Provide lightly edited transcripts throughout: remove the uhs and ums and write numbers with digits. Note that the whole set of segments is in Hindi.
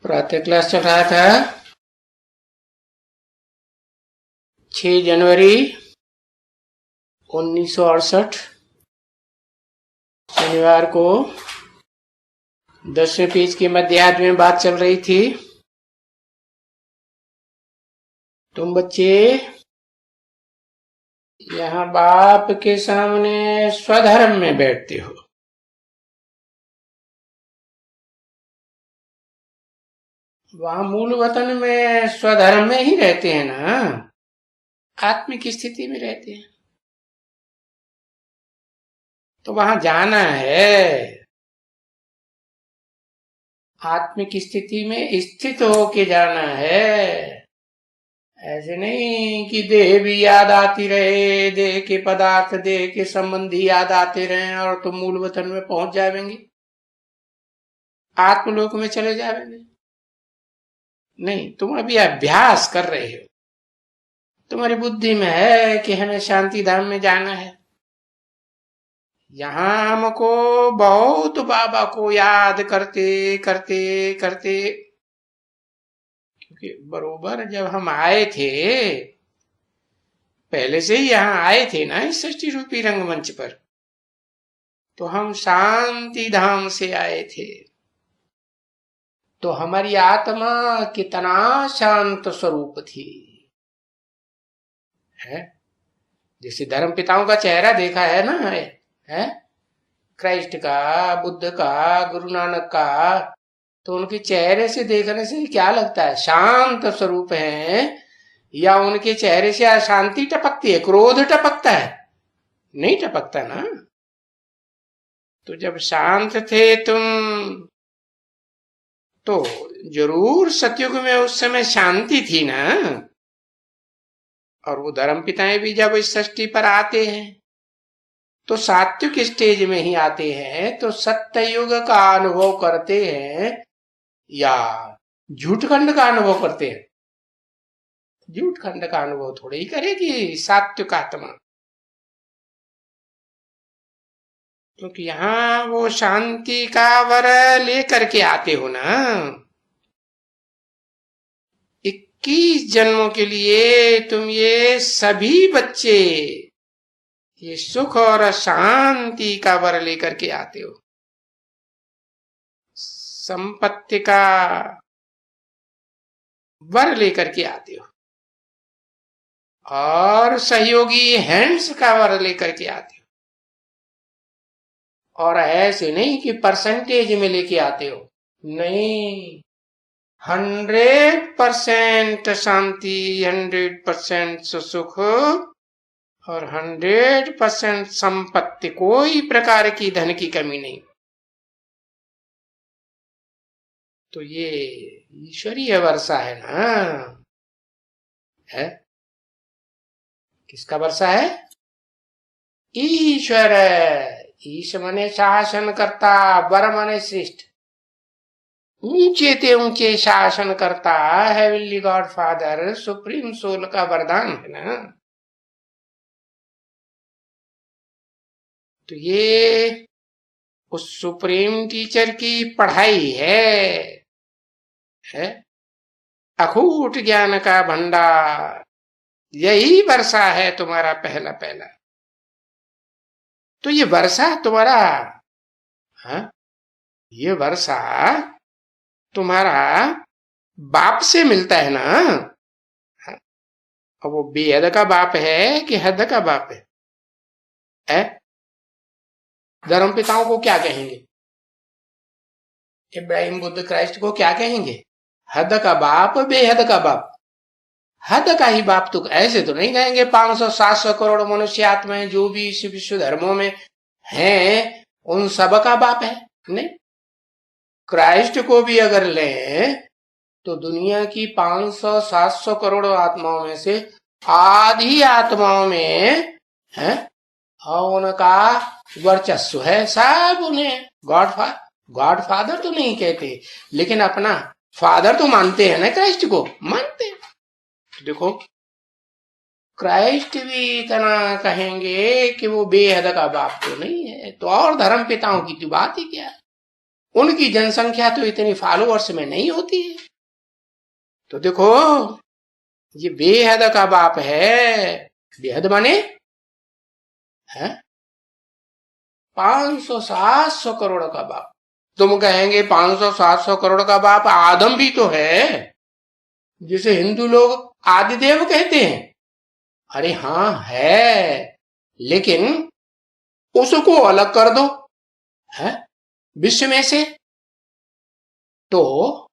प्रातः क्लास चल रहा था। 6 जनवरी 1968 शनिवार को 10वें पेज के मध्याह्न में बात चल रही थी। तुम बच्चे यहाँ बाप के सामने स्वधर्म में बैठते हो। वहां मूल वतन में स्वधर्म में ही रहते हैं ना, आत्मिक स्थिति में रहते हैं। तो वहां जाना है, आत्मिक स्थिति में स्थित होके जाना है। ऐसे नहीं कि देह भी याद आती रहे, देह के पदार्थ, देह के संबंधी याद आते रहे और तुम मूल वतन में पहुंच जाएंगे, आत्मलोक में चले जाएंगे। नहीं, तुम अभी अभ्यास कर रहे हो। तुम्हारी बुद्धि में है कि हमें शांति धाम में जाना है। यहां हमको बहुत बाबा को याद करते करते करते, क्योंकि बरोबर जब हम आए थे, पहले से ही यहाँ आए थे ना इस सृष्टि रूपी रंगमंच पर, तो हम शांति धाम से आए थे। तो हमारी आत्मा कितना शांत स्वरूप थी, है? जैसे धर्म पिताओं का चेहरा देखा है ना, है? क्राइस्ट का, बुद्ध का, गुरु नानक का, तो उनके चेहरे से देखने से क्या लगता है? शांत स्वरूप है, या उनके चेहरे से अशांति टपकती है, क्रोध टपकता है? नहीं टपकता ना। तो जब शांत थे तुम, तो जरूर सतयुग में उस समय शांति थी ना। और वो धर्म पिताएं भी जब इस सृष्टि पर आते हैं तो सात्विक स्टेज में ही आते हैं, तो सत्ययुग का अनुभव करते हैं या झूठखंड का अनुभव करते हैं? झूठखंड का अनुभव थोड़ी ही करेगी सात्विक आत्मा, क्योंकि यहाँ वो शांति का वर लेकर के आते हो ना। 21 जन्मों के लिए तुम ये सभी बच्चे ये सुख और शांति का वर लेकर के आते हो, संपत्ति का वर लेकर के आते हो, और सहयोगी हैंड्स का वर लेकर के आते हो। और ऐसे नहीं कि परसेंटेज में लेके आते हो, नहीं, 100% शांति, 100% सुख और 100% संपत्ति, कोई प्रकार की धन की कमी नहीं। तो ये ईश्वरीय वर्षा है ना, है? किसका वर्षा है? ईश्वर। ईश मने शासन करता, वर मने श्रेष्ठ, ऊंचे ते ऊंचे शासन करता, heavenly God Father, supreme soul का वरदान है ना। तो ये उस सुप्रीम टीचर की पढ़ाई है, अखूट ज्ञान का भंडार, यही वर्षा है तुम्हारा पहला पहला। तो ये वर्षा तुम्हारा, हाँ, ये वर्षा तुम्हारा बाप से मिलता है ना। हाँ? और वो बेहद का बाप है कि हद का बाप है? धर्म पिताओं को क्या कहेंगे? इब्राहिम, बुद्ध, क्राइस्ट को क्या कहेंगे? हद का बाप, बेहद का बाप। हद का ही बाप तो ऐसे तो नहीं कहेंगे 500-700 करोड़ मनुष्य आत्माएं जो भी इस विश्व धर्मों में हैं उन सब का बाप है, नहीं। क्राइस्ट को भी अगर लें तो दुनिया की 500-700 करोड़ आत्माओं में से आधी आत्माओं में है और उनका वर्चस्व है। सब उन्हें गॉड फादर तो नहीं कहते, लेकिन अपना फादर तो मानते हैं ना, क्राइस्ट को मानते हैं। तो देखो, क्राइस्ट भी इतना कहेंगे कि वो बेहद का बाप तो नहीं है, तो और धर्म पिताओं की तो बात ही क्या है? उनकी जनसंख्या तो इतनी फॉलोअर्स में नहीं होती है। तो देखो ये बेहद का बाप है। बेहद माने है 500-700 करोड़ का बाप। तुम कहेंगे 500-700 करोड़ का बाप आदम भी तो है, जिसे हिंदू लोग आदिदेव कहते हैं। अरे हाँ है, लेकिन उसको अलग कर दो है विश्व में से, तो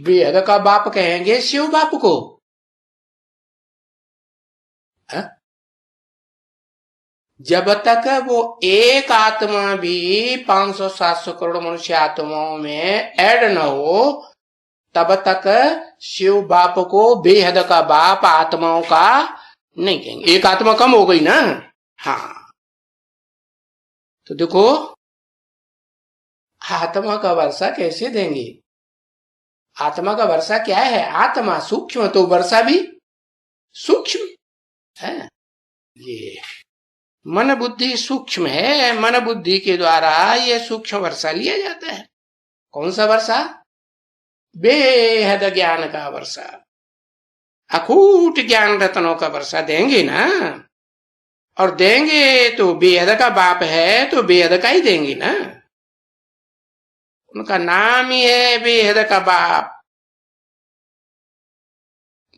बेहद का बाप कहेंगे शिव बाप को है? जब तक वो एक आत्मा भी 500-700 करोड़ मनुष्य आत्माओं में ऐड न हो, तब तक शिव बाप को बेहद का बाप आत्माओं का नहीं कहेंगे। एक आत्मा कम हो गई ना। हाँ, तो देखो आत्मा का वर्षा कैसे देंगे? आत्मा का वर्षा क्या है? आत्मा सूक्ष्म, तो वर्षा भी सूक्ष्म है। ये मन बुद्धि सूक्ष्म है, मन बुद्धि के द्वारा ये सूक्ष्म वर्षा लिया जाता है। कौन सा वर्षा? बेहद ज्ञान का वर्षा, अकूट ज्ञान रत्नों का वर्षा देंगे ना। और देंगे तो बेहद का बाप है, तो बेहद का ही देंगे ना। उनका नाम ही है बेहद का बाप,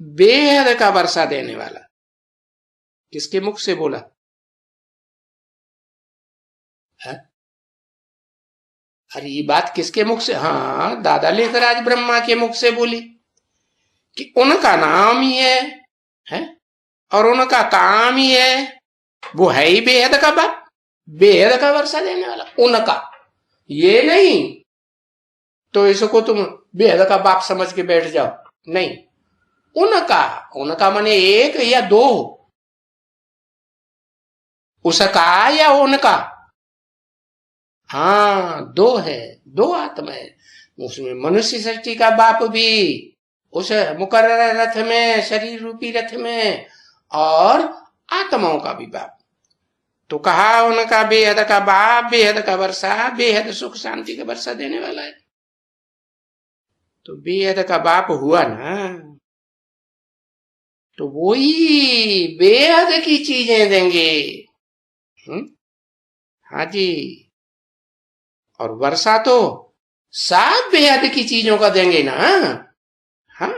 बेहद का वर्षा देने वाला। किसके मुख से बोला है? अरे ये बात किसके मुख से? हाँ, दादा लेकर आज ब्रह्मा के मुख से बोली कि उनका नाम ही है और उनका काम ही है। वो है ही बेहद का बाप, बेहद का वर्षा देने वाला उनका, ये नहीं तो इसको तुम बेहद का बाप समझ के बैठ जाओ। नहीं, उनका, उनका माने एक या दो, उसका या उनका। हाँ, दो है, दो आत्मा है उसमें। मनुष्य सृष्टि का बाप भी उस मुकर्रर रथ में, शरीर रूपी रथ में, और आत्माओं का भी बाप। तो कहा उनका बेहद का बाप, बेहद का वर्षा, बेहद सुख शांति का वर्षा देने वाला है। तो बेहद का बाप हुआ ना, तो वही बेहद की चीजें देंगे। हाँ जी, और वर्षा तो सब बेहद की चीजों का देंगे ना। हाँ,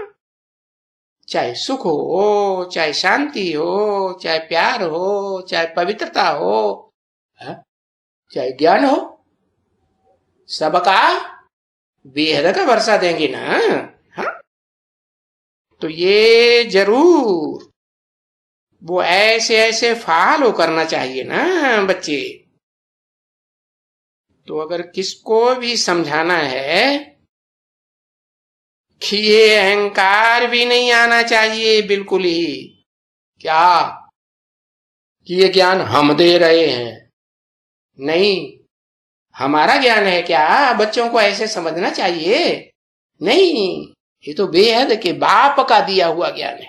चाहे सुख हो, चाहे शांति हो, चाहे प्यार हो, चाहे पवित्रता हो, हाँ? चाहे ज्ञान हो, सबका बेहद का वर्षा देंगे ना। हाँ, तो ये जरूर वो ऐसे ऐसे फॉलो करना चाहिए ना बच्चे। तो अगर किसको भी समझाना है कि ये अहंकार भी नहीं आना चाहिए बिल्कुल ही, क्या कि ये ज्ञान हम दे रहे हैं, नहीं, हमारा ज्ञान है क्या? बच्चों को ऐसे समझना चाहिए नहीं, ये तो बेहद के बाप का दिया हुआ ज्ञान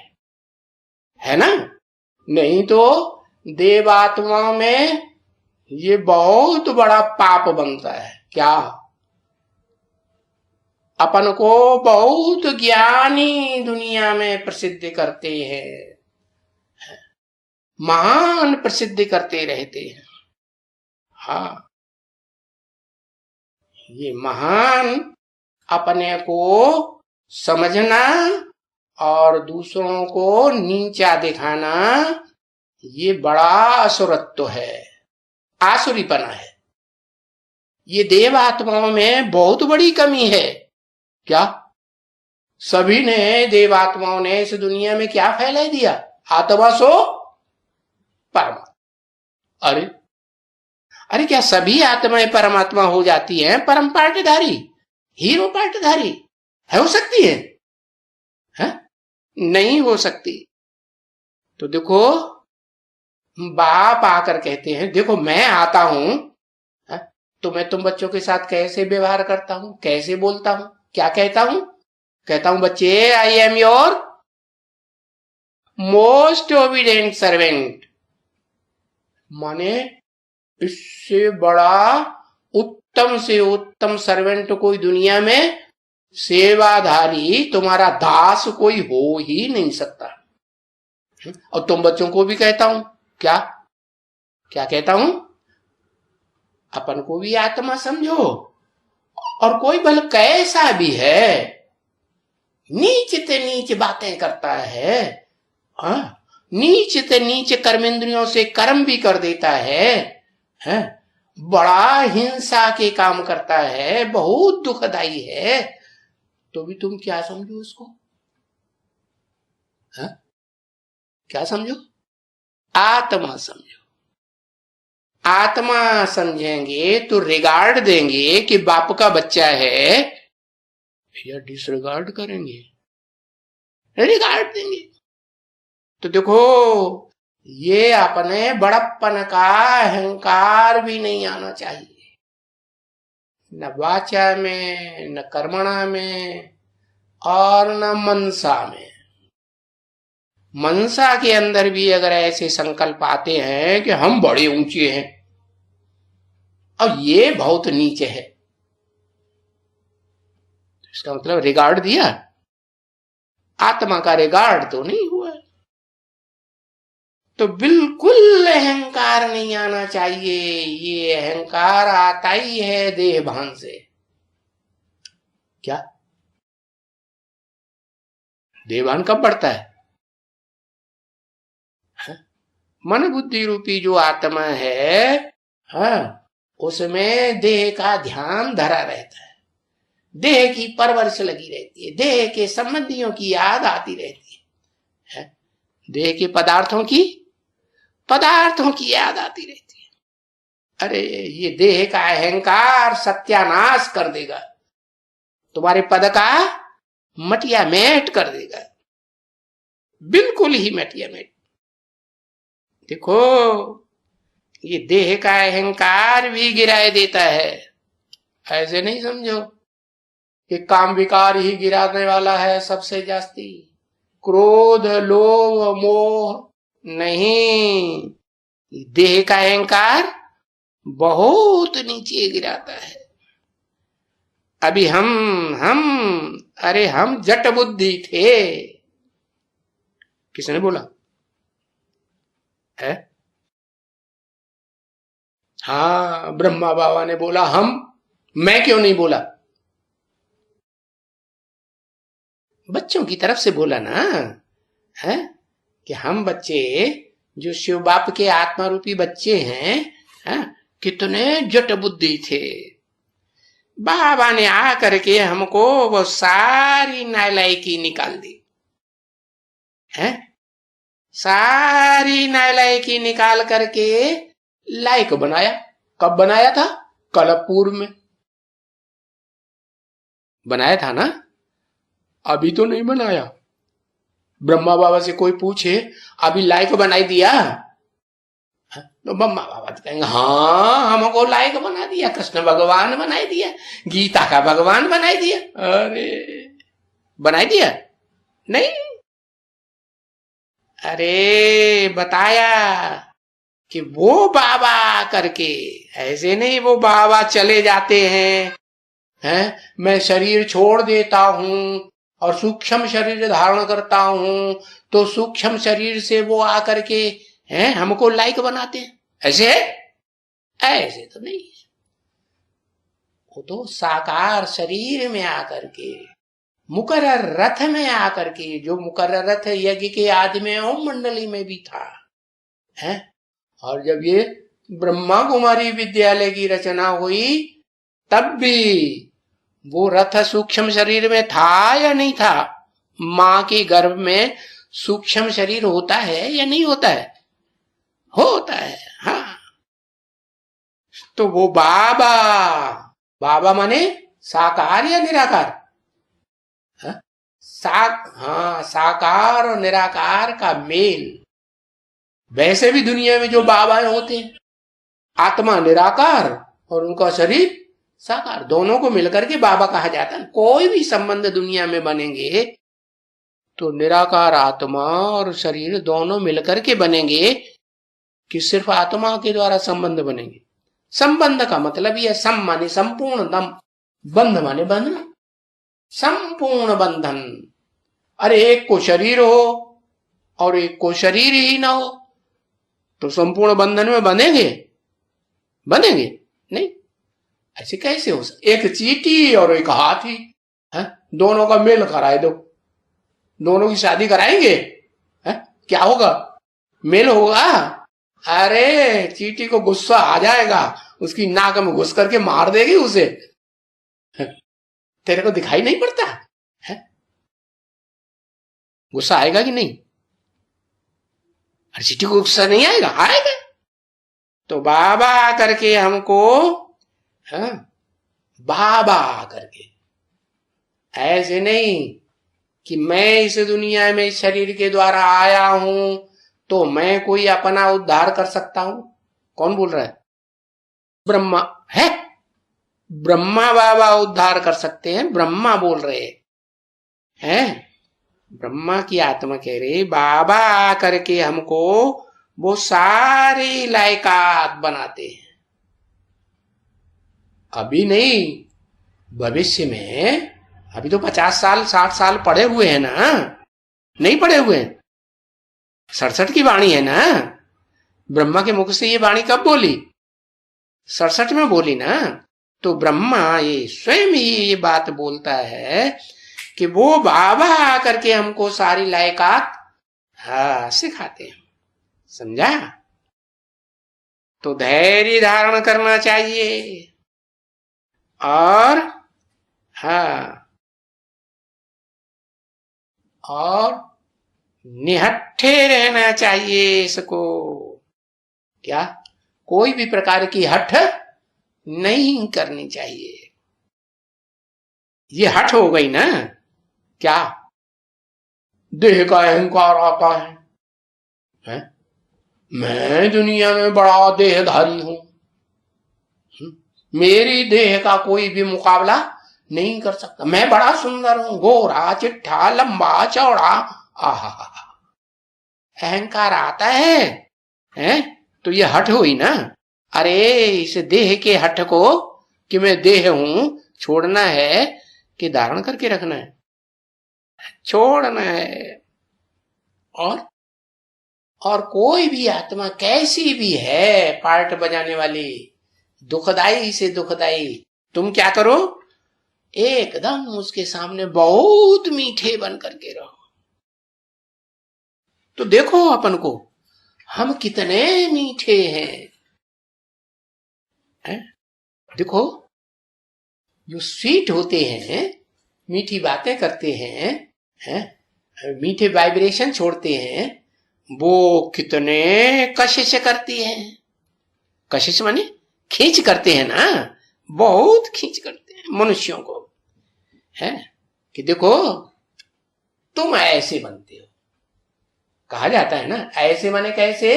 है ना। नहीं तो देवात्माओं में ये बहुत बड़ा पाप बनता है। क्या? अपन को बहुत ज्ञानी दुनिया में प्रसिद्ध करते हैं, महान प्रसिद्ध करते रहते हैं। हाँ, ये महान अपने को समझना और दूसरों को नीचा दिखाना, ये बड़ा असुरत्व है, आसुरीपना है। ये देव आत्माओं में बहुत बड़ी कमी है। क्या? सभी ने, देव आत्माओं ने इस दुनिया में क्या फैला दिया? आत्मा सो परमात्मा। अरे अरे, क्या सभी आत्माएं परमात्मा हो जाती हैं? परम पार्टधारी, हीरो पार्टधारी हो सकती है? नहीं हो सकती। तो देखो बाप आकर कहते हैं, देखो मैं आता हूं, तो मैं तुम बच्चों के साथ कैसे व्यवहार करता हूं, कैसे बोलता हूं, क्या कहता हूं? कहता हूं बच्चे, I am your most obedient servant. माने इससे बड़ा उत्तम से उत्तम सर्वेंट कोई दुनिया में सेवाधारी तुम्हारा दास कोई हो ही नहीं सकता। और तुम बच्चों को भी कहता हूं, क्या क्या कहता हूं, अपन को भी आत्मा समझो। और कोई भले कैसा भी है, नीच से नीच बातें करता है, नीच से नीच कर्मेंद्रियों से कर्म भी कर देता है, बड़ा हिंसा के काम करता है, बहुत दुखदाई है, तो भी तुम क्या समझो उसको? क्या समझो? आत्मा समझो। आत्मा समझेंगे तो रिगार्ड देंगे कि बाप का बच्चा है, या डिसरिगार्ड करेंगे? रिगार्ड देंगे। तो देखो, ये अपने बड़प्पन का अहंकार भी नहीं आना चाहिए, न वाचा में, न कर्मणा में, और न मनसा में। मनसा के अंदर भी अगर ऐसे संकल्प आते हैं कि हम बड़े ऊंचे हैं और ये बहुत नीचे है, तो इसका मतलब रिगार्ड दिया, आत्मा का रिगार्ड तो नहीं हुआ। तो बिल्कुल अहंकार नहीं आना चाहिए। ये अहंकार आता ही है देह भान से। क्या देह भान कब बढ़ता है? मन बुद्धि रूपी जो आत्मा है, उसमें देह का ध्यान धरा रहता है, देह की परवरिश लगी रहती है, देह के संबंधियों की याद आती रहती है, देह के पदार्थों की याद आती रहती है। अरे ये देह का अहंकार सत्यानाश कर देगा, तुम्हारे पद का मटिया मेट कर देगा, बिल्कुल ही मटिया मेट। देखो, ये देह का अहंकार भी गिराए देता है। ऐसे नहीं समझो कि काम विकार ही गिराने वाला है सबसे जास्ती, क्रोध लोभ मोह नहीं, देह का अहंकार बहुत नीचे गिराता है। अभी हम जट बुद्धि थे, किसने बोला है? हाँ, ब्रह्मा बाबा ने बोला। मैं क्यों नहीं बोला? बच्चों की तरफ से बोला ना, है कि हम बच्चे जो शिव बाप के आत्मा रूपी बच्चे हैं, कितने जट बुद्धि थे। बाबा ने आ करके हमको वो सारी नालायकी निकाल दी है, सारी नालायकी निकाल करके लायक बनाया। कब बनाया था? कलपुर में बनाया था ना, अभी तो नहीं बनाया। ब्रह्मा बाबा से कोई पूछे अभी लायक बनाई दिया, तो ब्रह्मा बाबा तो कहेंगे हाँ हमको लायक बना दिया, कृष्ण भगवान बनाई दिया, गीता का भगवान बनाई दिया। अरे बनाई दिया नहीं, अरे बताया कि वो बाबा करके, ऐसे नहीं वो बाबा चले जाते हैं, मैं शरीर छोड़ देता हूं और सूक्ष्म शरीर धारण करता हूं, तो सूक्ष्म शरीर से वो आकर के हमको लायक बनाते हैं। ऐसे है? ऐसे तो नहीं, वो तो साकार शरीर में आकर के, मुकर्रर रथ में आकर के, जो मुकर्रर रथ यज्ञ के आदि में ओम मंडली में भी था है। और जब ये ब्रह्मा कुमारी विद्यालय की रचना हुई तब भी वो रथ सूक्ष्म शरीर में था या नहीं था? मां के गर्भ में सूक्ष्म शरीर होता है या नहीं होता है? होता है। हाँ, तो वो बाबा माने साकार या निराकार? साकार और निराकार का मेल। वैसे भी दुनिया में जो बाबाएं होते हैं, आत्मा निराकार और उनका शरीर साकार, दोनों को मिलकर के बाबा कहा जाता है। कोई भी संबंध दुनिया में बनेंगे तो निराकार आत्मा और शरीर दोनों मिलकर के बनेंगे कि सिर्फ आत्मा के द्वारा संबंध बनेंगे? संबंध का मतलब ये सम माने संपूर्ण, दम बंध माने बंधन, संपूर्ण बंधन। अरे एक को शरीर हो और एक को शरीर ही ना हो तो संपूर्ण बंधन में बंधेंगे? बनेंगे नहीं। ऐसे कैसे हो सकता? एक चींटी और एक हाथी है, दोनों का मेल कराए दो, दोनों की शादी कराएंगे है? क्या होगा? मेल होगा? अरे चींटी को गुस्सा आ जाएगा, उसकी नाक में घुस करके मार देगी उसे। तेरे को दिखाई नहीं पड़ता है? गुस्सा आएगा कि नहीं? अरे चींटी को गुस्सा नहीं आएगा? आएगा। तो बाबा करके हमको, हाँ, बाबा करके, ऐसे नहीं कि मैं इस दुनिया में शरीर के द्वारा आया हूं तो मैं कोई अपना उद्धार कर सकता हूं। कौन बोल रहा है? ब्रह्मा है, ब्रह्मा बाबा उद्धार कर सकते हैं, ब्रह्मा बोल रहे हैं। ब्रह्मा की आत्मा कह रही बाबा करके हमको वो सारी लायकात बनाते हैं। अभी नहीं, भविष्य में। अभी तो 50 साल 60 साल पड़े हुए हैं ना, नहीं पड़े हुए? 67 की वाणी है ना। ब्रह्मा के मुख से ये वाणी कब बोली? 67 में बोली ना। तो ब्रह्मा ये स्वयं ही ये बात बोलता है कि वो बाबा आकर के हमको सारी लायकात सिखाते हैं। समझा? तो धैर्य धारण करना चाहिए और और निहट्ठे रहना चाहिए इसको। क्या? कोई भी प्रकार की हठ नहीं करनी चाहिए। ये हठ हो गई ना। क्या? देह का अहंकार आता है? मैं दुनिया में बड़ा देहधारी हूं, मेरी देह का कोई भी मुकाबला नहीं कर सकता, मैं बड़ा सुंदर हूं, गोरा चिट्ठा लंबा चौड़ा। आहा, अहंकार आता है? तो ये हठ हुई ना। अरे इस देह के हठ को कि मैं देह हूं छोड़ना है कि धारण करके रखना है? छोड़ना है। और कोई भी आत्मा कैसी भी है, पार्ट बजाने वाली, दुखदाई से दुखदाई, तुम क्या करो? एकदम उसके सामने बहुत मीठे बन करके रहो। तो देखो अपन को, हम कितने मीठे हैं? देखो, जो स्वीट होते हैं, मीठी बातें करते हैं, मीठे वाइब्रेशन छोड़ते हैं, वो कितने कशिश करती हैं। कशिश माने खींच करते हैं ना, बहुत खींच करते हैं मनुष्यों को, है कि देखो तुम ऐसे बनते हो। कहा जाता है ना, ऐसे माने कैसे?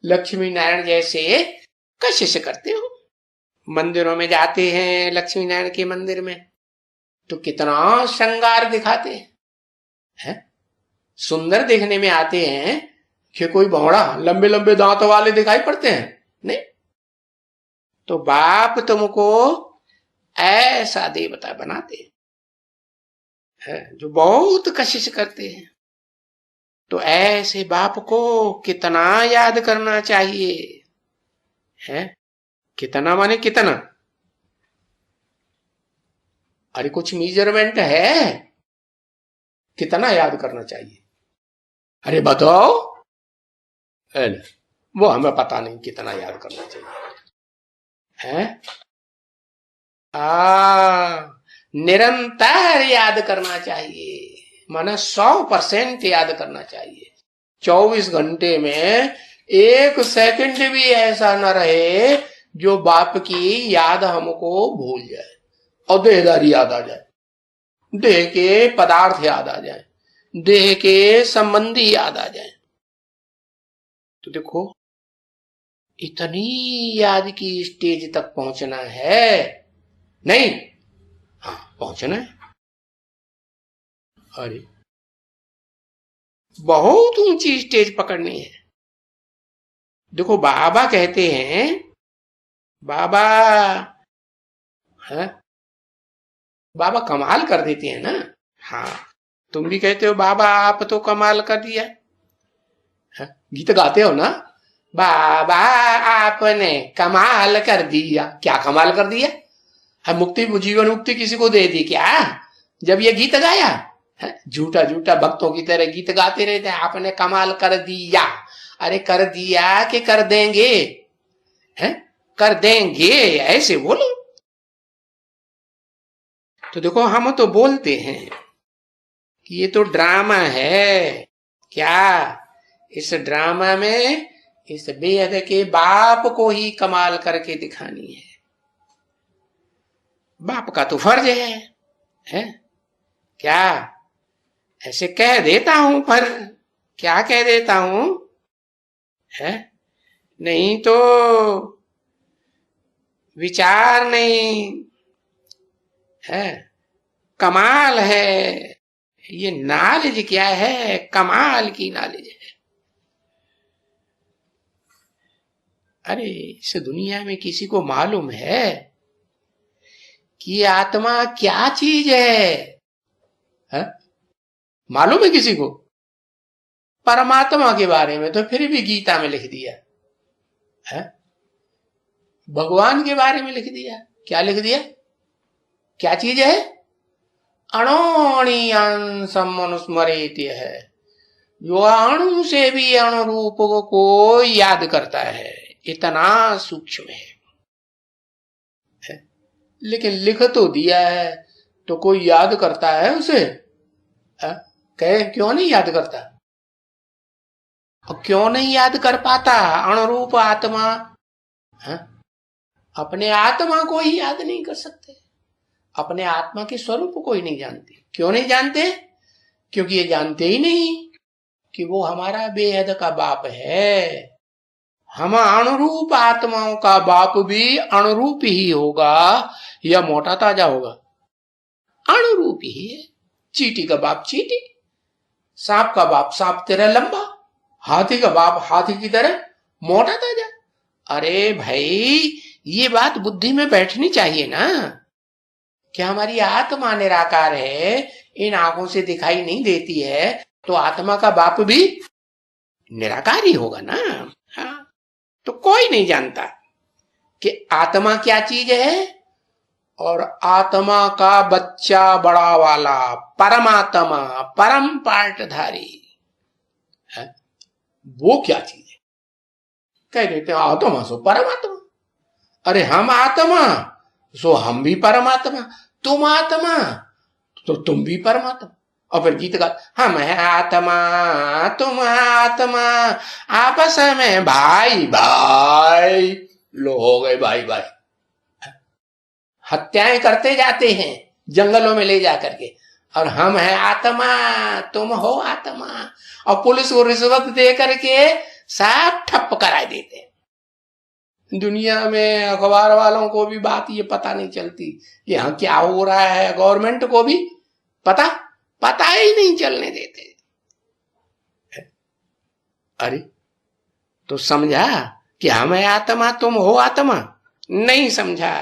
लक्ष्मी नारायण जैसे कशिश करते हो। मंदिरों में जाते हैं, लक्ष्मी नारायण के मंदिर में, तो कितना श्रृंगार दिखाते हैं, सुंदर देखने में आते हैं कि कोई भौड़ा लंबे लंबे दांतों वाले दिखाई पड़ते हैं? नहीं। तो बाप तुमको ऐसा देवता बनाते हैं जो बहुत कशिश करते हैं। तो ऐसे बाप को कितना याद करना चाहिए है? कितना माने कितना? अरे कुछ मेजरमेंट है? कितना याद करना चाहिए? अरे बताओ। वो हमें पता नहीं कितना याद करना चाहिए है? निरंतर याद करना चाहिए, माना 100% याद करना चाहिए। 24 घंटे में 1 सेकंड भी ऐसा न रहे जो बाप की याद हमको भूल जाए और देहदारी याद आ जाए, देह के पदार्थ याद आ जाए, देह के संबंधी याद आ जाए। तो देखो, इतनी याद की स्टेज तक पहुंचना है नहीं? पहुंचना है। अरे बहुत ऊंची स्टेज पकड़नी है। देखो बाबा कहते हैं, बाबा, है बाबा कमाल कर देते हैं ना। हाँ, तुम भी कहते हो बाबा आप तो कमाल कर दिया। है? गीत गाते हो ना, बाबा आपने कमाल कर दिया। क्या कमाल कर दिया? है मुक्ति, जीवन मुक्ति किसी को दे दी क्या जब ये गीत गाया? है झूठा झूठा भक्तों की तरह गीत गाते रहते हैं, आपने कमाल कर दिया। अरे कर दिया कि कर देंगे? है कर देंगे ऐसे बोलो। तो देखो हम तो बोलते हैं कि ये तो ड्रामा है। क्या इस ड्रामा में इस बेहद के बाप को ही कमाल करके दिखानी है? बाप का तो फर्ज है? क्या ऐसे कह देता हूं, पर क्या कह देता हूं, है नहीं तो विचार नहीं है। कमाल है ये नॉलेज, क्या है कमाल की नॉलेज है। अरे इस दुनिया में किसी को मालूम है कि आत्मा क्या चीज है? मालूम है किसी को? परमात्मा के बारे में तो फिर भी गीता में लिख दिया है, भगवान के बारे में लिख दिया। क्या लिख दिया? क्या चीज है? अणोणीयांसम मनुस्मरेति है, जो अणु से भी अणुरूप को याद करता है, इतना सूक्ष्म है। लेकिन लिख तो दिया है, तो कोई याद करता है उसे? कहे क्यों नहीं याद करता? और क्यों नहीं याद कर पाता? अणुरूप आत्मा है? अपने आत्मा को ही याद नहीं कर सकते, अपने आत्मा के स्वरूप को ही नहीं जानते। क्यों नहीं जानते? क्योंकि ये जानते ही नहीं कि वो हमारा बेहद का बाप है। हम अणुरूप आत्माओं का बाप भी अणुरूप ही होगा या मोटा ताजा होगा? अणुरूप ही है। चींटी का बाप चींटी, सांप का बाप सांप तरह लंबा, हाथी का बाप हाथी की तरह मोटा ताजा। अरे भाई ये बात बुद्धि में बैठनी चाहिए ना कि हमारी आत्मा निराकार है, इन आंखों से दिखाई नहीं देती है, तो आत्मा का बाप भी निराकार ही होगा ना। हाँ, तो कोई नहीं जानता कि आत्मा क्या चीज है, और आत्मा का बच्चा बड़ा वाला परमात्मा, परम पार्टधारी है, वो क्या चीज है? कह देते हैं आत्मा सो परमात्मा। अरे हम आत्मा सो हम भी परमात्मा, तुम आत्मा तो तुम भी परमात्मा। और फिर गीत गा, हम है आत्मा तुम आत्मा आपस में भाई भाई। लो हो गए भाई भाई, हत्याएं करते जाते हैं जंगलों में ले जा करके, और हम है आत्मा तुम हो आत्मा, और पुलिस को रिश्वत दे करके सब ठप करा देते हैं। दुनिया में अखबार वालों को भी बात ये पता नहीं चलती कि यहाँ क्या हो रहा है, गवर्नमेंट को भी पता ही नहीं चलने देते। अरे तो समझा कि हम है आत्मा तुम हो आत्मा? नहीं समझा।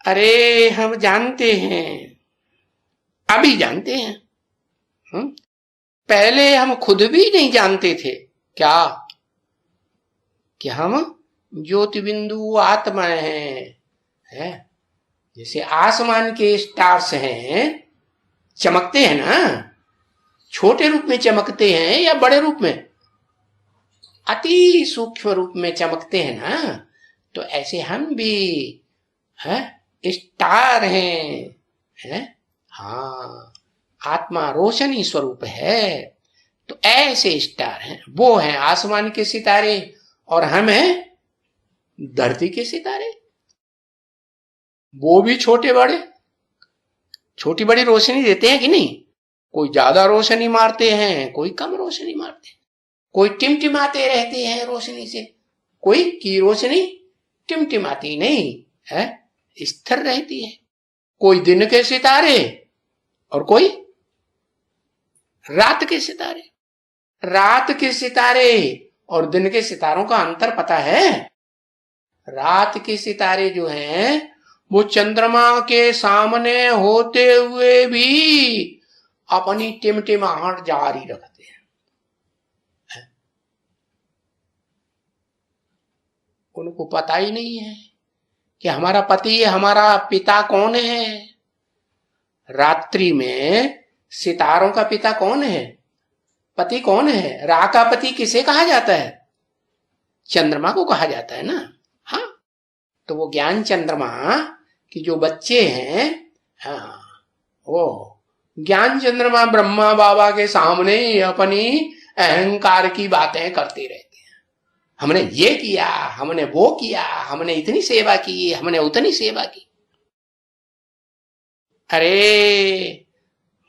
अरे हम जानते हैं, अभी जानते हैं। पहले हम खुद भी नहीं जानते थे क्या कि हम ज्योति बिंदु आत्माएं हैं। जैसे आसमान के स्टार्स हैं, चमकते हैं ना, छोटे रूप में चमकते हैं या बड़े रूप में? अति सूक्ष्म रूप में चमकते हैं ना। तो ऐसे हम भी है स्टार हैं। हाँ, आत्मा रोशनी स्वरूप है। तो ऐसे स्टार हैं, वो हैं आसमान के सितारे, और हम हैं धरती के सितारे। वो भी छोटे बड़े, छोटी बड़ी रोशनी देते हैं कि नहीं? कोई ज्यादा रोशनी मारते हैं, कोई कम रोशनी मारते हैं, कोई टिमटिमाते रहते हैं रोशनी से, कोई की रोशनी टिमटिमाती नहीं है, स्थिर रहती है। कोई दिन के सितारे और कोई रात के सितारे। रात के सितारे और दिन के सितारों का अंतर पता है? रात के सितारे जो हैं वो चंद्रमा के सामने होते हुए भी अपनी टिमटिमाहट जारी रखते हैं। उनको पता ही नहीं है कि हमारा पति, हमारा पिता कौन है। रात्रि में सितारों का पिता कौन है, पति कौन है? रा का पति किसे कहा जाता है? चंद्रमा को कहा जाता है ना। हाँ, तो वो ज्ञान चंद्रमा कि जो बच्चे हैं, हाँ, वो ज्ञान चंद्रमा ब्रह्मा बाबा के सामने अपनी अहंकार की बातें करते रहते हैं। हमने ये किया, हमने वो किया, हमने इतनी सेवा की, हमने उतनी सेवा की। अरे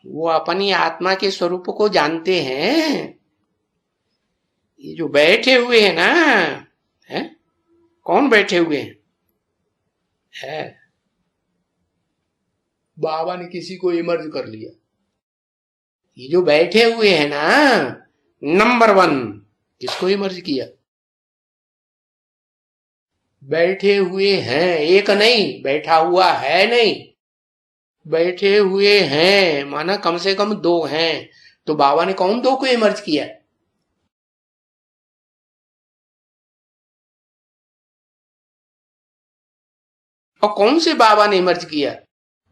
वो अपनी आत्मा के स्वरूप को जानते हैं। ये जो बैठे हुए हैं ना, है? कौन बैठे हुए हैं? है बाबा ने किसी को इमर्ज कर लिया। ये जो बैठे हुए हैं ना, नंबर 1 किसको इमर्ज किया? बैठे हुए हैं, एक नहीं, बैठा हुआ है नहीं, बैठे हुए हैं माना कम से कम 2 हैं। तो बाबा ने कौन 2 को इमर्ज किया? और कौन से बाबा ने इमर्ज किया?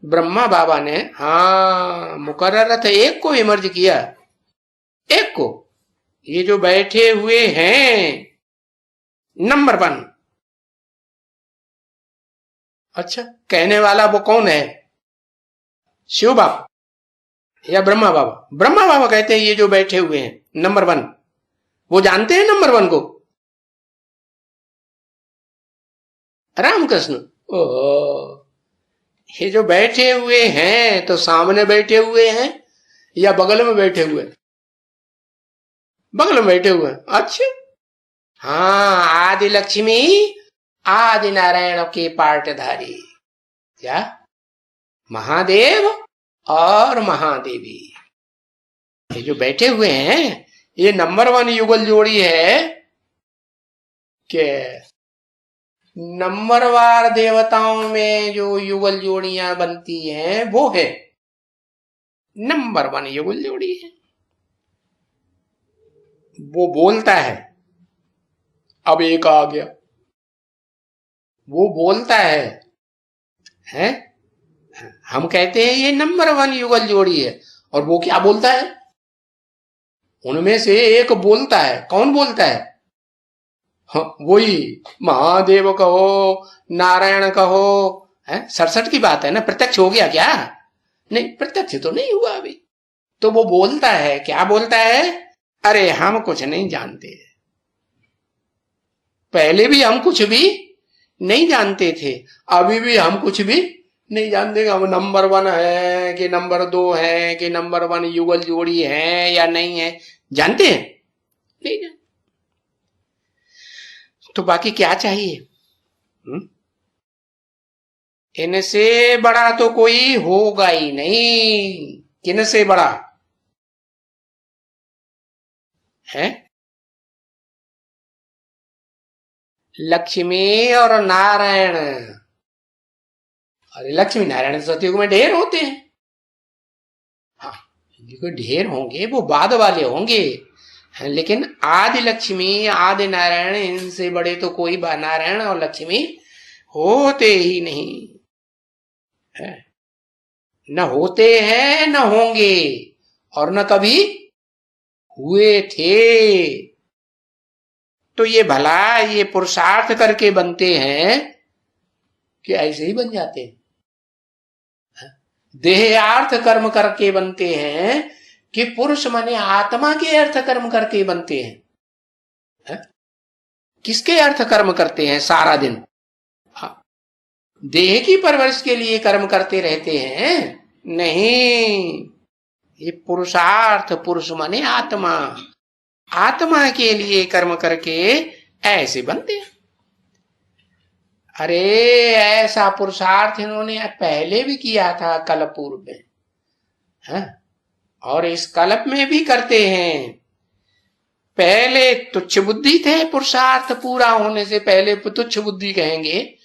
ब्रह्मा बाबा ने। हाँ, मुकर्ररत एक को इमर्ज किया, एक को। ये जो बैठे हुए हैं नंबर 1। अच्छा, कहने वाला वो कौन है? शिव बाबा या ब्रह्मा बाबा? ब्रह्मा बाबा कहते हैं ये जो बैठे हुए हैं नंबर 1। वो जानते हैं नंबर 1 को? रामकृष्ण। ओह, ये जो बैठे हुए हैं तो सामने बैठे हुए हैं या बगल में बैठे हुए? बगल में बैठे हुए हैं। अच्छा, हाँ, आदि लक्ष्मी आदि नारायण के पार्टधारी, क्या महादेव और महादेवी। ये जो बैठे हुए हैं ये नंबर 1 युगल जोड़ी है कि नंबरवार देवताओं में जो युगल जोड़ियां बनती हैं वो है नंबर 1 युगल जोड़ी है। वो बोलता है, अब एक आ गया, वो बोलता है? हम कहते हैं ये नंबर 1 युगल जोड़ी है, और वो क्या बोलता है? उनमें से एक बोलता है। कौन बोलता है? हाँ, वही महादेव कहो, नारायण कहो, है? 67 की बात है ना। प्रत्यक्ष हो गया क्या? नहीं, प्रत्यक्ष तो नहीं हुआ अभी। तो वो बोलता है, क्या बोलता है? अरे हम कुछ नहीं जानते, पहले भी हम कुछ भी नहीं जानते थे, अभी भी हम कुछ भी नहीं जानते। हम नंबर 1 है कि नंबर 2 है कि नंबर 1 युगल जोड़ी है या नहीं है, जानते हैं? नहीं जानते। तो बाकी क्या चाहिए? इनसे बड़ा तो कोई होगा ही नहीं। किनसे बड़ा है? लक्ष्मी और नारायण। अरे लक्ष्मी नारायण सतयुग में ढेर होते हैं। हाँ, ढेर होंगे, वो बाद वाले होंगे, लेकिन आदि लक्ष्मी आदि नारायण, इनसे बड़े तो कोई नारायण और लक्ष्मी होते ही नहीं है। न होते हैं, न होंगे, और न कभी हुए थे। तो ये भला ये पुरुषार्थ करके बनते हैं कि ऐसे ही बन जाते हैं? देहार्थ कर्म करके बनते हैं कि पुरुष माने आत्मा के अर्थ कर्म करके बनते हैं? किसके अर्थ कर्म करते हैं सारा दिन? देह की परवरिश के लिए कर्म करते रहते हैं? नहीं, ये पुरुषार्थ, पुरुष माने आत्मा, आत्मा के लिए कर्म करके ऐसे बनते हैं। अरे ऐसा पुरुषार्थ इन्होंने पहले भी किया था कल्प पूर्व में, है? और इस कल्प में भी करते हैं। पहले तुच्छ बुद्धि थे, पुरुषार्थ पूरा होने से पहले तुच्छ बुद्धि कहेंगे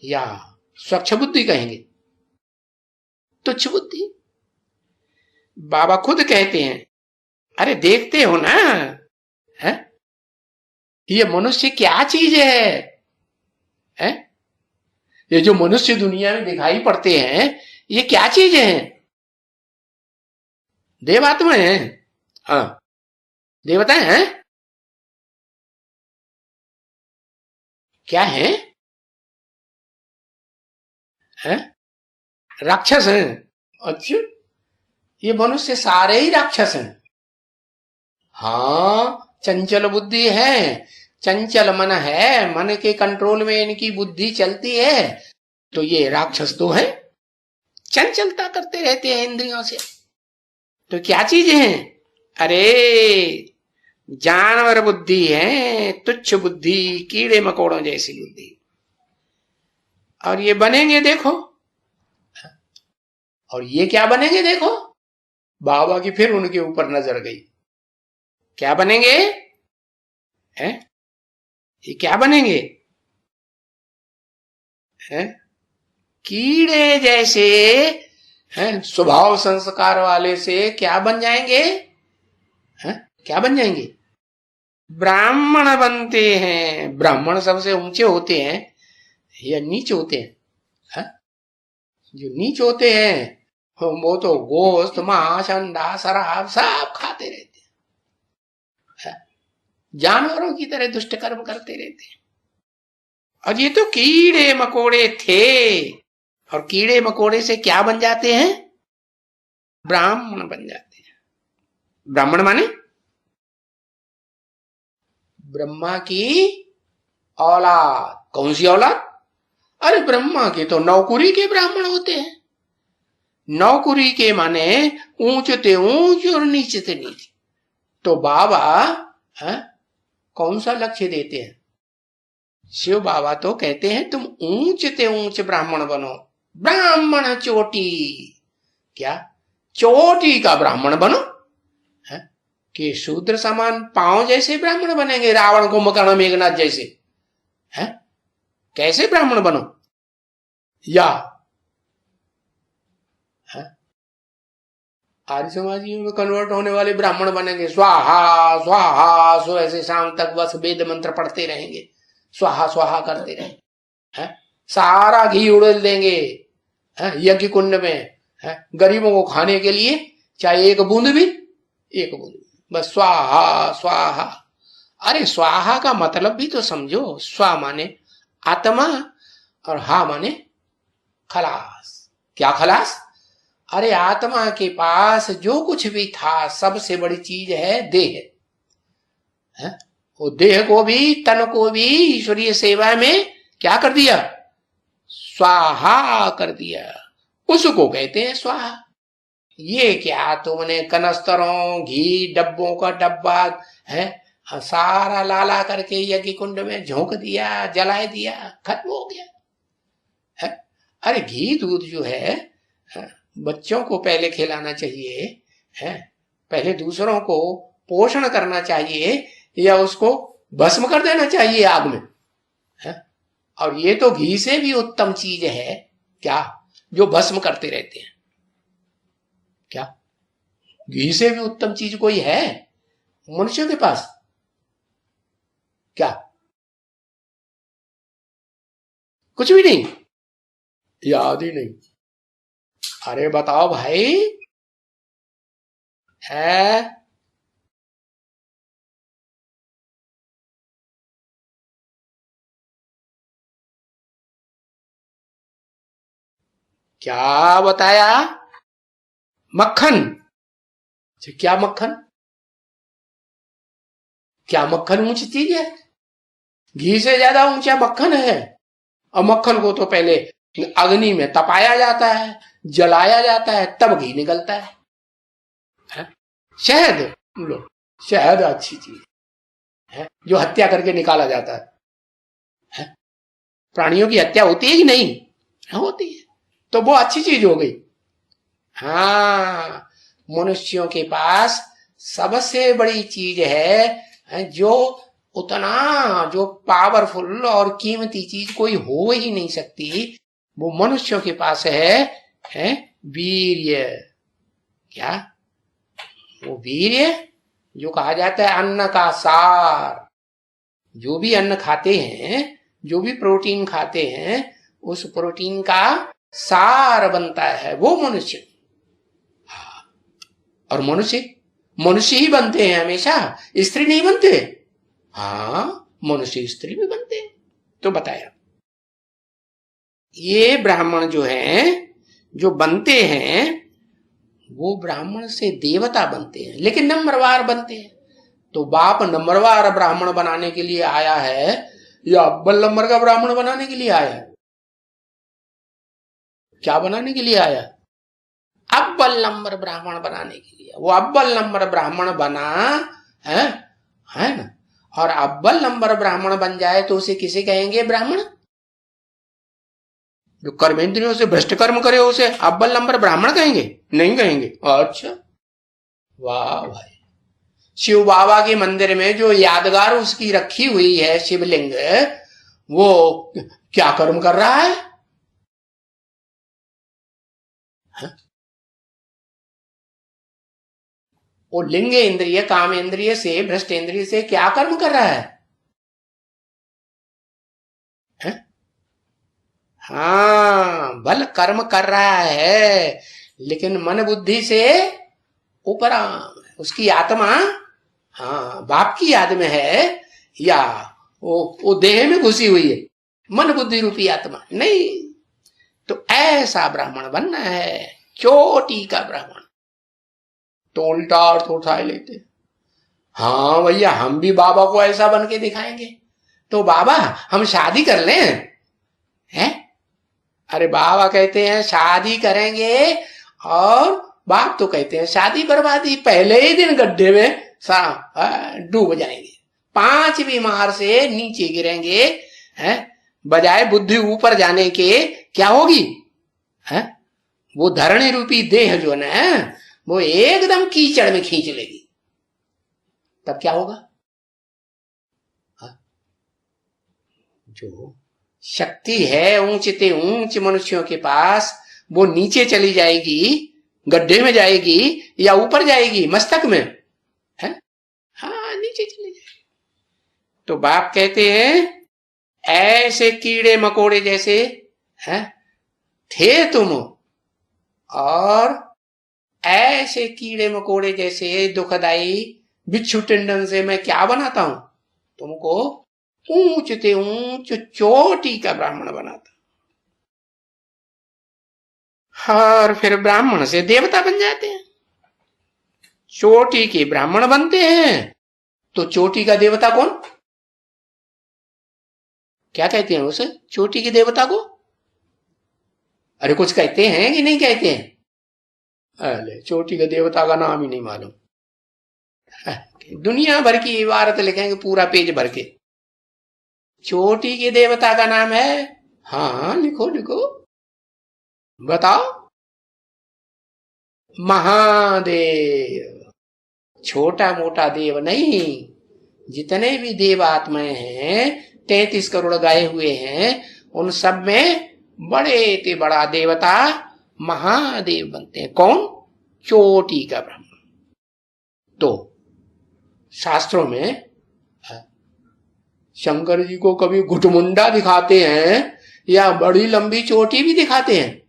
या स्वच्छ बुद्धि कहेंगे? तुच्छ बुद्धि। बाबा खुद कहते हैं, अरे देखते हो ना, है ये मनुष्य क्या चीज है? ये जो मनुष्य दुनिया में दिखाई पड़ते हैं ये क्या चीज है? देवात्मा है? हाँ, देवता है? क्या है? राक्षस हैं? अच्छा, ये मनुष्य सारे ही राक्षस हैं। हाँ, चंचल बुद्धि है, चंचल मन है, मन के कंट्रोल में इनकी बुद्धि चलती है, तो ये राक्षस तो है, चंचलता करते रहते हैं इंद्रियों से। तो क्या चीज है? अरे जानवर बुद्धि है, तुच्छ बुद्धि, कीड़े मकोड़ों जैसी बुद्धि। और ये बनेंगे देखो, और ये क्या बनेंगे देखो। बाबा की फिर उनके ऊपर नजर गई, क्या बनेंगे? हैं? ये क्या बनेंगे? हैं? कीड़े जैसे हैं, स्वभाव संस्कार वाले से क्या बन जाएंगे? हैं? क्या बन जाएंगे? ब्राह्मण बनते हैं। ब्राह्मण सबसे ऊंचे होते हैं या नीच होते हैं? हैं? जो नीच होते हैं वो तो गोश्त, मांस, अंडा, शराब सब खाते रहते हैं, जानवरों की तरह दुष्ट कर्म करते रहते हैं। और ये तो कीड़े मकोड़े थे, और कीड़े मकोड़े से क्या बन जाते हैं? ब्राह्मण बन जाते हैं। ब्राह्मण माने ब्रह्मा की औलाद। कौन सी औलाद? अरे ब्रह्मा के तो नौकुरी के ब्राह्मण होते हैं। नौकुरी के माने ऊंचते ऊंच और नीचते नीच। तो बाबा कौन सा लक्ष्य देते हैं? शिव बाबा तो कहते हैं तुम ऊंचते ऊंच ब्राह्मण बनो, ब्राह्मण चोटी। क्या? चोटी का ब्राह्मण बनो, है? कि शूद्र समान पांव जैसे ब्राह्मण बनेंगे, रावण कुंभकर्ण मेघनाथ जैसे? है? कैसे ब्राह्मण बनो? या आर्य समाजियों में कन्वर्ट होने वाले ब्राह्मण बनेंगे, स्वाहा स्वाहा सो ऐसे शाम तक बस वेद मंत्र पढ़ते रहेंगे, स्वाहा स्वाहा करते रहेंगे, सारा घी उड़ेल देंगे यज्ञ कुंड में, गरीबों को खाने के लिए चाहे एक बूंद भी, बस स्वाहा स्वाहा। अरे स्वाहा का मतलब भी तो समझो। स्वा माने आत्मा और हा माने खलास। क्या खलास? अरे आत्मा के पास जो कुछ भी था सबसे बड़ी चीज है देह। वो देह को भी, तन को भी ईश्वरीय सेवा में क्या कर दिया? स्वाहा कर दिया। उसको कहते हैं स्वाहा। ये क्या तुमने कनस्तरों, घी, डब्बों का डब्बा है सारा लाला करके यज्ञ कुंड में झोंक दिया, जलाए दिया, खत्म हो गया है? अरे घी दूध जो है बच्चों को पहले खिलाना चाहिए, है? पहले दूसरों को पोषण करना चाहिए, या उसको भस्म कर देना चाहिए आग में, है? और ये तो घी से भी उत्तम चीज है क्या, जो भस्म करते रहते हैं? क्या घी से भी उत्तम चीज कोई है मनुष्य के पास? क्या कुछ भी नहीं? याद ही नहीं? अरे बताओ भाई, है? क्या बताया? मक्खन। क्या मक्खन? क्या मक्खन ऊंची चीज है? घी से ज्यादा ऊंचा मक्खन है। और मक्खन को तो पहले अग्नि में तपाया जाता है, जलाया जाता है, तब घी निकलता है? शहद लो, शहद अच्छी चीज है जो हत्या करके निकाला जाता है? प्राणियों की हत्या होती है कि नहीं? होती है, तो वो अच्छी चीज हो गई। हाँ, मनुष्यों के पास सबसे बड़ी चीज है जो उतना जो पावरफुल और कीमती चीज कोई हो ही नहीं सकती, वो मनुष्यों के पास है वीर्य। क्या? वो वीर्य जो कहा जाता है अन्न का सार। जो भी अन्न खाते हैं, जो भी प्रोटीन खाते हैं, उस प्रोटीन का सार बनता है वो मनुष्य। और मनुष्य मनुष्य ही बनते हैं हमेशा, स्त्री नहीं बनते। हाँ, मनुष्य स्त्री भी बनते हैं। तो बताया ये ब्राह्मण जो हैं, जो बनते हैं, वो ब्राह्मण से देवता बनते हैं, लेकिन नंबरवार बनते हैं। तो बाप नंबरवार ब्राह्मण बनाने के लिए आया है या अव्वल नंबर का ब्राह्मण बनाने के लिए आया? क्या बनाने के लिए आया? अव्वल नंबर ब्राह्मण बनाने के लिए। वो अव्वल नंबर ब्राह्मण बना है ना। और अव्वल नंबर ब्राह्मण बन जाए तो उसे किसे कहेंगे? ब्राह्मण। जो कर्मेंद्रियों से भ्रष्ट कर्म करे उसे अव्वल नंबर ब्राह्मण कहेंगे? नहीं कहेंगे। अच्छा, वाह भाई। शिव बाबा के मंदिर में जो यादगार उसकी रखी हुई है शिवलिंग, वो क्या कर्म कर रहा है? वो लिंग इंद्रिय, काम इंद्रिय से, भ्रष्ट इंद्रिय से क्या कर्म कर रहा है? हाँ, बल कर्म कर रहा है, लेकिन मन बुद्धि से उपराम। उसकी आत्मा हाँ बाप की याद में है, या वो देह में घुसी हुई है, मन बुद्धि रूपी आत्मा नहीं। तो ऐसा ब्राह्मण बनना है, चोटी का ब्राह्मण। तो उल्टा अर्थ उठा लेते, हाँ भैया हम भी बाबा को ऐसा बन के दिखाएंगे। तो बाबा हम शादी कर लें? हैं? अरे बाबा कहते हैं शादी करेंगे, और बाप तो कहते हैं शादी बर्बादी, पहले ही दिन गड्ढे में डूब जाएंगे, 5 बीमार से नीचे गिरेंगे। हैं? बजाय बुद्धि ऊपर जाने के क्या होगी? हैं? वो धरणी रूपी देह जो ना, वो एकदम कीचड़ में खींच लेगी। तब क्या होगा? जो शक्ति है ऊंचते ऊंच मनुष्यों के पास, वो नीचे चली जाएगी, गड्ढे में जाएगी या ऊपर जाएगी? मस्तक में है। हाँ, नीचे चली जाएगी। तो बाप कहते हैं ऐसे कीड़े मकोड़े जैसे है थे तुम, और ऐसे कीड़े मकोड़े जैसे दुखदाई बिच्छू टिंडन से मैं क्या बनाता हूं? तुमको ऊंचते ऊंच चोटी का ब्राह्मण बनाता। और फिर ब्राह्मण से देवता बन जाते हैं। चोटी के ब्राह्मण बनते हैं, तो चोटी का देवता कौन? क्या कहते हैं उसे? चोटी के देवता को? अरे कुछ कहते हैं कि नहीं कहते हैं? अरे चोटी के देवता का नाम ही नहीं मालूम। दुनिया भर की इबारत लिखेंगे पूरा पेज भर के। चोटी के देवता का नाम है, हाँ लिखो लिखो, बताओ। महादेव। छोटा मोटा देव नहीं, जितने भी देव आत्माएं हैं, 33 करोड़ गाए हुए हैं, उन सब में बड़े ते बड़ा देवता महादेव बनते हैं। कौन? चोटी का ब्राह्मण। तो शास्त्रों में शंकर जी को कभी घुटमुंडा दिखाते हैं या बड़ी लंबी चोटी भी दिखाते हैं,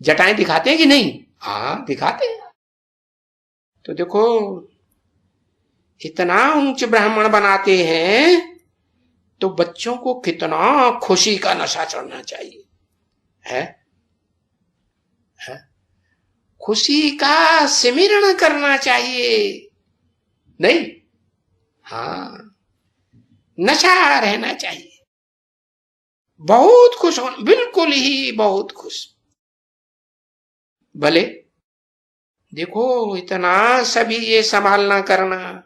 जटाएं दिखाते हैं कि नहीं? हाँ दिखाते हैं। तो देखो इतना ऊंच ब्राह्मण बनाते हैं, तो बच्चों को कितना खुशी का नशा चढ़ना चाहिए है? खुशी का सिमरण करना चाहिए, नहीं? हाँ, नशा रहना चाहिए, बहुत खुश होना, बिल्कुल ही बहुत खुश। भले देखो इतना सभी ये संभालना करना,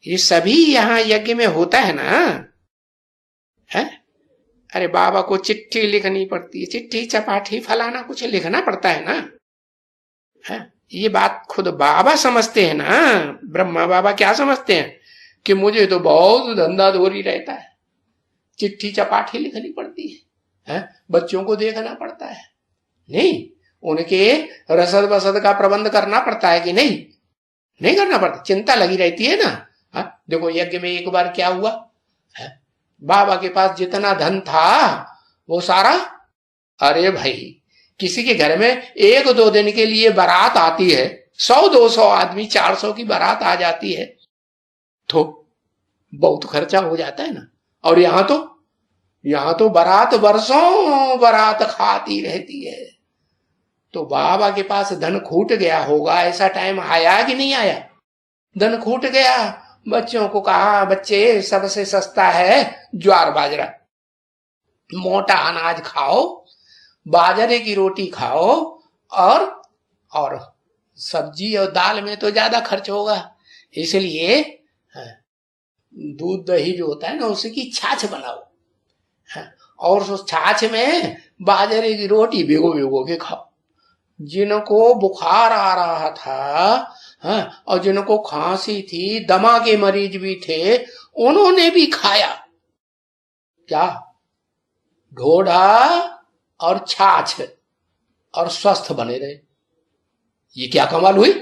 ये सभी यहां यज्ञ में होता है ना, है? अरे बाबा को चिट्ठी लिखनी पड़ती है, चिट्ठी चपाठी फलाना कुछ लिखना पड़ता है ना, है? ये बात खुद बाबा समझते हैं ना। ब्रह्मा बाबा क्या समझते हैं? कि मुझे तो बहुत धंधा धोरी रहता है, चिट्ठी चपाठी लिखनी पड़ती है, बच्चों को देखना पड़ता है, नहीं उनके रसद बसद का प्रबंध करना पड़ता है कि नहीं? नहीं करना पड़ता, चिंता लगी रहती है ना। देखो यज्ञ में एक बार क्या हुआ, बाबा के पास जितना धन था वो सारा, अरे भाई किसी के घर में 1-2 दिन के लिए बारात आती है, 100-200 आदमी 400 की बारात आ जाती है, तो बहुत खर्चा हो जाता है ना। और यहां तो बारात वर्षों बारात खाती रहती है। तो बाबा के पास धन खूट गया होगा, ऐसा टाइम आया कि नहीं आया? धन खूट गया, बच्चों को कहा बच्चे सबसे सस्ता है ज्वार बाजरा, मोटा अनाज खाओ, बाजरे की रोटी खाओ, और सब्जी और दाल में तो ज्यादा खर्च होगा, इसलिए दूध दही जो होता है ना उसकी छाछ बनाओ, और उस छाछ में बाजरे की रोटी भिगो भिगो के खाओ। जिनको बुखार आ रहा था, और जिनको खांसी थी, दमा के मरीज भी थे, उन्होंने भी खाया क्या? ढोढा और छाछ, और स्वस्थ बने रहे। ये क्या कमाल हुई?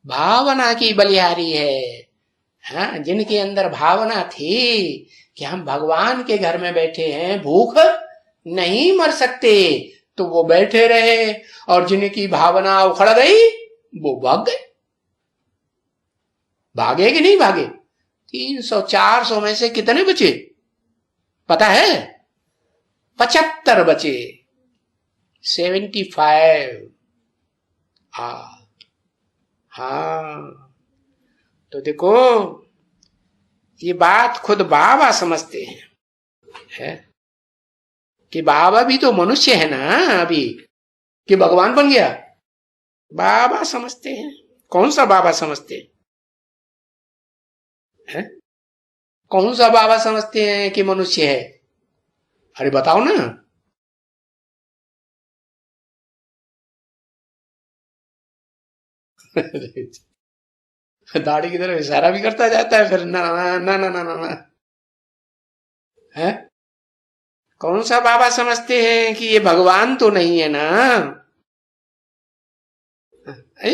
भावना की बलिहारी है, जिनके अंदर भावना थी कि हम भगवान के घर में बैठे हैं, भूख नहीं मर सकते, तो वो बैठे रहे, और जिनकी भावना उखड़ गई वो भाग गए। भागे कि नहीं भागे? 300-400 में से कितने बचे पता है? 75 बचे, 75। हाँ तो देखो ये बात खुद बाबा समझते हैं, है कि बाबा भी तो मनुष्य है ना अभी, कि भगवान बन गया। बाबा समझते हैं। कौन सा बाबा समझते हैं? कौन सा बाबा समझते हैं कि मनुष्य है? अरे बताओ ना। दाढ़ी की तरफ इशारा भी करता जाता है फिर, ना ना ना ना ना ना, ना। है कौन सा बाबा समझते हैं कि ये भगवान तो नहीं है ना?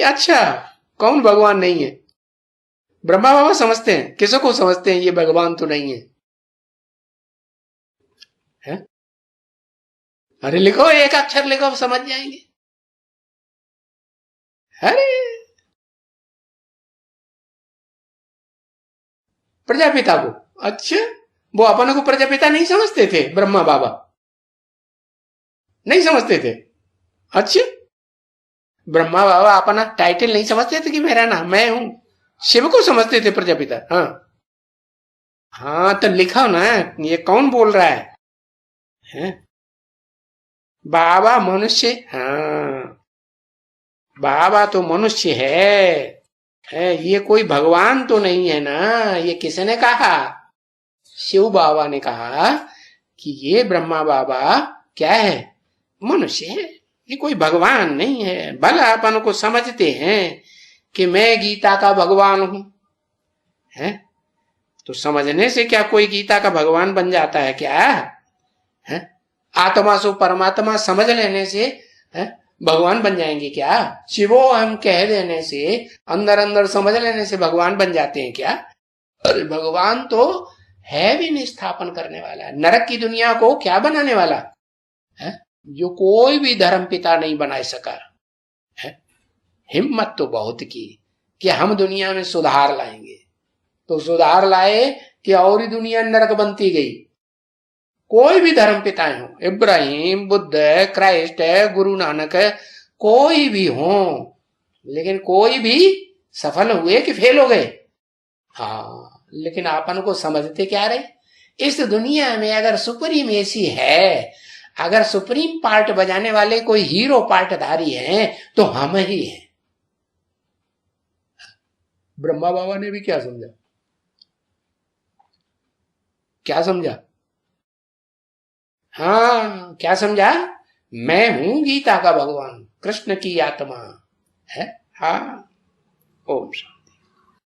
अच्छा, कौन भगवान नहीं है? ब्रह्मा बाबा समझते हैं। किसको समझते हैं ये भगवान तो नहीं है? है? अरे लिखो, एक अक्षर लिखो, समझ जाएंगे। अरे प्रजापिता को, अच्छा, वो अपन को प्रजापिता नहीं समझते थे ब्रह्मा बाबा? नहीं समझते थे? अच्छा, ब्रह्मा बाबा अपना टाइटल नहीं समझते थे कि मेरा नाम, मैं हूं। शिव को समझते थे प्रजापिता। हाँ हाँ तो लिखो ना, ये कौन बोल रहा है? बाबा मनुष्य, हाँ बाबा तो मनुष्य है, ये कोई भगवान तो नहीं है ना। ये किसने कहा? शिव बाबा ने कहा कि ये ब्रह्मा बाबा क्या है? मनुष्य है, ये कोई भगवान नहीं है। भला अपन को समझते हैं कि मैं गीता का भगवान हूं, है? तो समझने से क्या कोई गीता का भगवान बन जाता है क्या? है? आत्मा सो परमात्मा समझ लेने से है भगवान बन जाएंगे क्या? शिवो हम कह देने से, अंदर अंदर समझ लेने से भगवान बन जाते हैं क्या? अरे भगवान तो है भी नहीं स्थापन करने वाला, नरक की दुनिया को क्या बनाने वाला है? जो कोई भी धर्म पिता नहीं बना सका है। हिम्मत तो बहुत की कि हम दुनिया में सुधार लाएंगे, तो सुधार लाए कि और ही दुनिया नरक बनती गई। कोई भी धर्म पिताएं हो, इब्राहिम, बुद्ध, क्राइस्ट, गुरु नानक, कोई भी हो, लेकिन कोई भी सफल हुए कि फेल हो गए? हाँ, लेकिन आपन को समझते क्या रहे? इस दुनिया में अगर सुप्रीम एसी है, अगर सुप्रीम पार्ट बजाने वाले कोई हीरो पार्टधारी हैं, तो हम ही हैं। ब्रह्मा बाबा ने भी क्या समझा? क्या समझा? हाँ क्या समझा? मैं हूं गीता का भगवान, कृष्ण की आत्मा है। हाँ, ओम शांति।